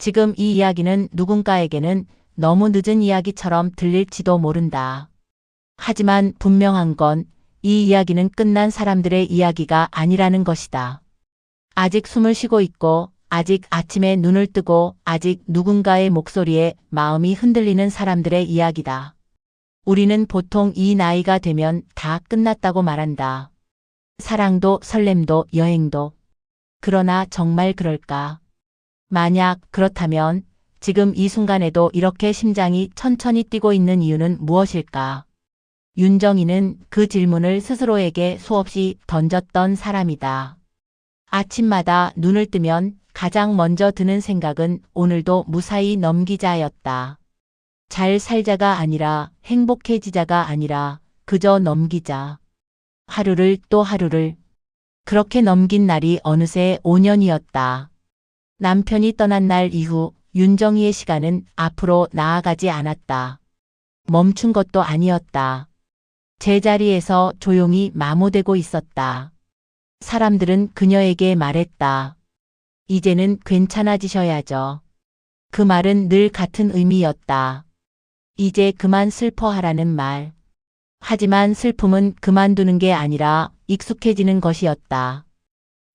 지금 이 이야기는 누군가에게는 너무 늦은 이야기처럼 들릴지도 모른다. 하지만 분명한 건 이 이야기는 끝난 사람들의 이야기가 아니라는 것이다. 아직 숨을 쉬고 있고, 아직 아침에 눈을 뜨고, 아직 누군가의 목소리에 마음이 흔들리는 사람들의 이야기다. 우리는 보통 이 나이가 되면 다 끝났다고 말한다. 사랑도 설렘도 여행도. 그러나 정말 그럴까? 만약 그렇다면 지금 이 순간에도 이렇게 심장이 천천히 뛰고 있는 이유는 무엇일까? 윤정이는 그 질문을 스스로에게 수없이 던졌던 사람이다. 아침마다 눈을 뜨면 가장 먼저 드는 생각은 오늘도 무사히 넘기자였다. 잘 살자가 아니라 행복해지자가 아니라 그저 넘기자. 하루를 또 하루를. 그렇게 넘긴 날이 어느새 5년이었다. 남편이 떠난 날 이후 윤정이의 시간은 앞으로 나아가지 않았다. 멈춘 것도 아니었다. 제자리에서 조용히 마모되고 있었다. 사람들은 그녀에게 말했다. 이제는 괜찮아지셔야죠. 그 말은 늘 같은 의미였다. 이제 그만 슬퍼하라는 말. 하지만 슬픔은 그만두는 게 아니라 익숙해지는 것이었다.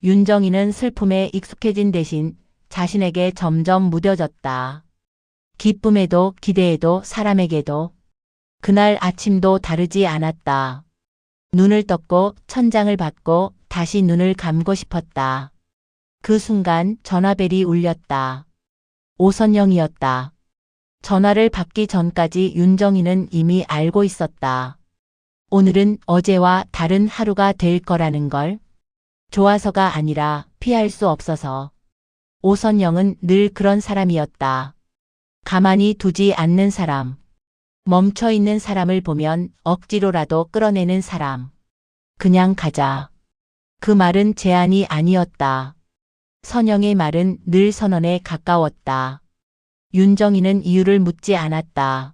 윤정이는 슬픔에 익숙해진 대신 자신에게 점점 무뎌졌다. 기쁨에도 기대에도 사람에게도. 그날 아침도 다르지 않았다. 눈을 떴고 천장을 받고 다시 눈을 감고 싶었다. 그 순간 전화벨이 울렸다. 오선영이었다. 전화를 받기 전까지 윤정이는 이미 알고 있었다. 오늘은 어제와 다른 하루가 될 거라는 걸. 좋아서가 아니라 피할 수 없어서. 오선영은 늘 그런 사람이었다. 가만히 두지 않는 사람. 멈춰있는 사람을 보면 억지로라도 끌어내는 사람. 그냥 가자. 그 말은 제안이 아니었다. 선영의 말은 늘 선언에 가까웠다. 윤정이는 이유를 묻지 않았다.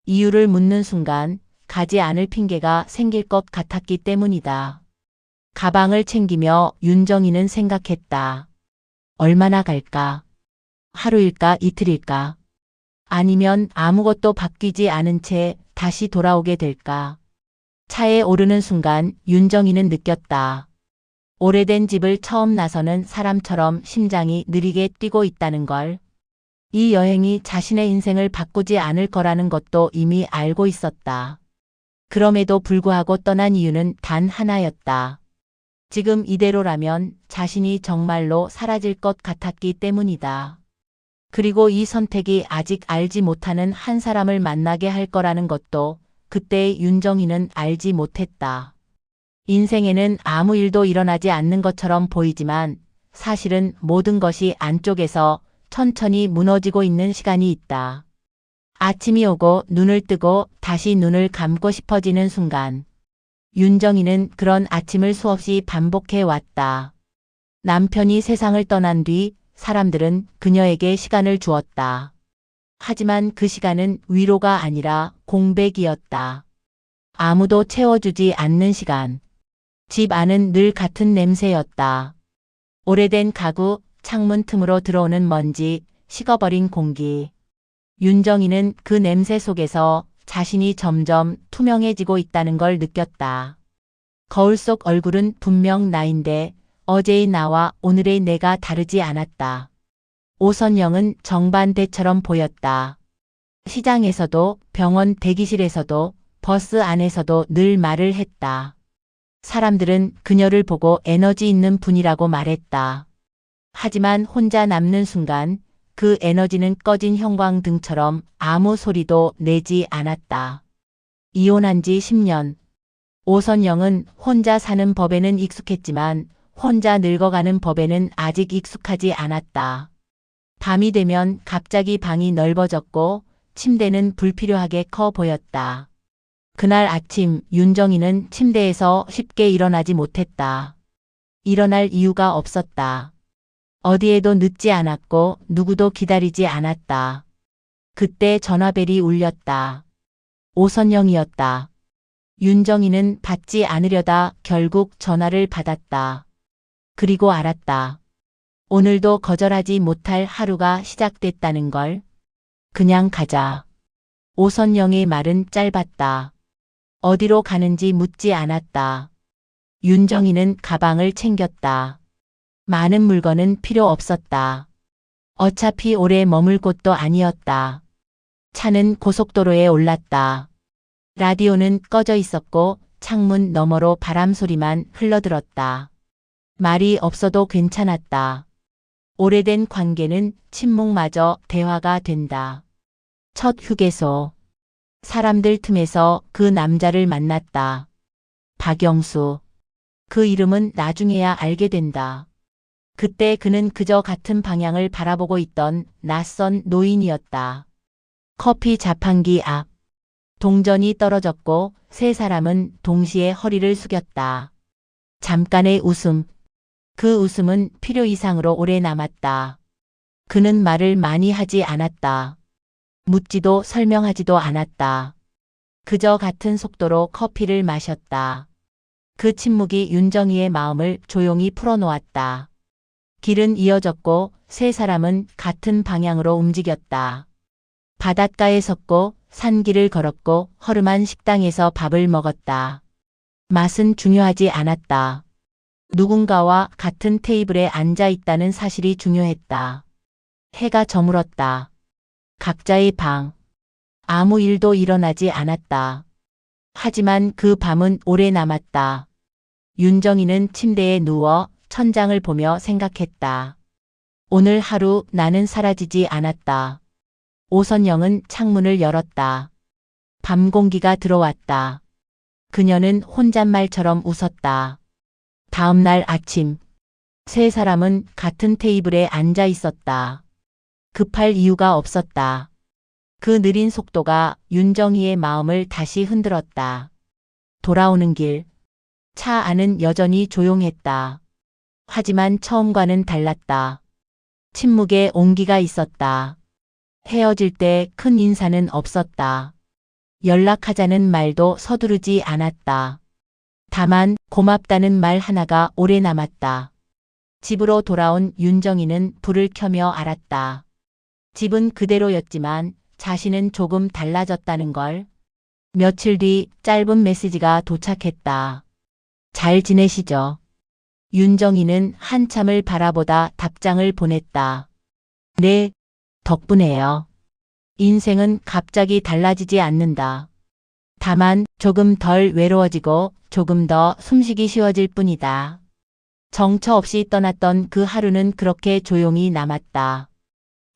이유를 묻는 순간 가지 않을 핑계가 생길 것 같았기 때문이다. 가방을 챙기며 윤정이는 생각했다. 얼마나 갈까? 하루일까 이틀일까? 아니면 아무것도 바뀌지 않은 채 다시 돌아오게 될까? 차에 오르는 순간 윤정이는 느꼈다. 오래된 집을 처음 나서는 사람처럼 심장이 느리게 뛰고 있다는 걸. 이 여행이 자신의 인생을 바꾸지 않을 거라는 것도 이미 알고 있었다. 그럼에도 불구하고 떠난 이유는 단 하나였다. 지금 이대로라면 자신이 정말로 사라질 것 같았기 때문이다. 그리고 이 선택이 아직 알지 못하는 한 사람을 만나게 할 거라는 것도 그때의 윤정이는 알지 못했다. 인생에는 아무 일도 일어나지 않는 것처럼 보이지만 사실은 모든 것이 안쪽에서 천천히 무너지고 있는 시간이 있다. 아침이 오고 눈을 뜨고 다시 눈을 감고 싶어지는 순간. 윤정이는 그런 아침을 수없이 반복해 왔다. 남편이 세상을 떠난 뒤 사람들은 그녀에게 시간을 주었다. 하지만 그 시간은 위로가 아니라 공백이었다. 아무도 채워주지 않는 시간. 집 안은 늘 같은 냄새였다. 오래된 가구, 창문 틈으로 들어오는 먼지, 식어버린 공기. 윤정이는 그 냄새 속에서 자신이 점점 투명해지고 있다는 걸 느꼈다. 거울 속 얼굴은 분명 나인데 어제의 나와 오늘의 내가 다르지 않았다. 오선영은 정반대처럼 보였다. 시장에서도 병원 대기실에서도 버스 안에서도 늘 말을 했다. 사람들은 그녀를 보고 에너지 있는 분이라고 말했다. 하지만 혼자 남는 순간 그 에너지는 꺼진 형광등처럼 아무 소리도 내지 않았다. 이혼한 지 10년. 오선영은 혼자 사는 법에는 익숙했지만 혼자 늙어가는 법에는 아직 익숙하지 않았다. 밤이 되면 갑자기 방이 넓어졌고 침대는 불필요하게 커 보였다. 그날 아침 윤정이는 침대에서 쉽게 일어나지 못했다. 일어날 이유가 없었다. 어디에도 늦지 않았고 누구도 기다리지 않았다. 그때 전화벨이 울렸다. 오선영이었다. 윤정이는 받지 않으려다 결국 전화를 받았다. 그리고 알았다. 오늘도 거절하지 못할 하루가 시작됐다는 걸. 그냥 가자. 오선영의 말은 짧았다. 어디로 가는지 묻지 않았다. 윤정이는 가방을 챙겼다. 많은 물건은 필요 없었다. 어차피 오래 머물 곳도 아니었다. 차는 고속도로에 올랐다. 라디오는 꺼져 있었고 창문 너머로 바람 소리만 흘러들었다. 말이 없어도 괜찮았다. 오래된 관계는 침묵마저 대화가 된다. 첫 휴게소. 사람들 틈에서 그 남자를 만났다. 박영수. 그 이름은 나중에야 알게 된다. 그때 그는 그저 같은 방향을 바라보고 있던 낯선 노인이었다. 커피 자판기 앞. 동전이 떨어졌고 세 사람은 동시에 허리를 숙였다. 잠깐의 웃음. 그 웃음은 필요 이상으로 오래 남았다. 그는 말을 많이 하지 않았다. 묻지도 설명하지도 않았다. 그저 같은 속도로 커피를 마셨다. 그 침묵이 윤정이의 마음을 조용히 풀어놓았다. 길은 이어졌고 세 사람은 같은 방향으로 움직였다. 바닷가에 섰고 산길을 걸었고 허름한 식당에서 밥을 먹었다. 맛은 중요하지 않았다. 누군가와 같은 테이블에 앉아 있다는 사실이 중요했다. 해가 저물었다. 각자의 방. 아무 일도 일어나지 않았다. 하지만 그 밤은 오래 남았다. 윤정이는 침대에 누워 천장을 보며 생각했다. 오늘 하루 나는 사라지지 않았다. 오선영은 창문을 열었다. 밤 공기가 들어왔다. 그녀는 혼잣말처럼 웃었다. 다음 날 아침. 세 사람은 같은 테이블에 앉아 있었다. 급할 이유가 없었다. 그 느린 속도가 윤정이의 마음을 다시 흔들었다. 돌아오는 길. 차 안은 여전히 조용했다. 하지만 처음과는 달랐다. 침묵에 온기가 있었다. 헤어질 때 큰 인사는 없었다. 연락하자는 말도 서두르지 않았다. 다만 고맙다는 말 하나가 오래 남았다. 집으로 돌아온 윤정이는 불을 켜며 알았다. 집은 그대로였지만 자신은 조금 달라졌다는 걸. 며칠 뒤 짧은 메시지가 도착했다. 잘 지내시죠? 윤정이는 한참을 바라보다 답장을 보냈다. 네, 덕분에요. 인생은 갑자기 달라지지 않는다. 다만 조금 덜 외로워지고 조금 더 숨쉬기 쉬워질 뿐이다. 정처 없이 떠났던 그 하루는 그렇게 조용히 남았다.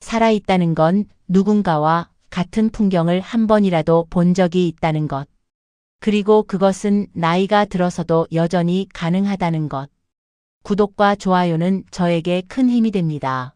살아있다는 건 누군가와 같은 풍경을 한 번이라도 본 적이 있다는 것. 그리고 그것은 나이가 들어서도 여전히 가능하다는 것. 구독과 좋아요는 저에게 큰 힘이 됩니다.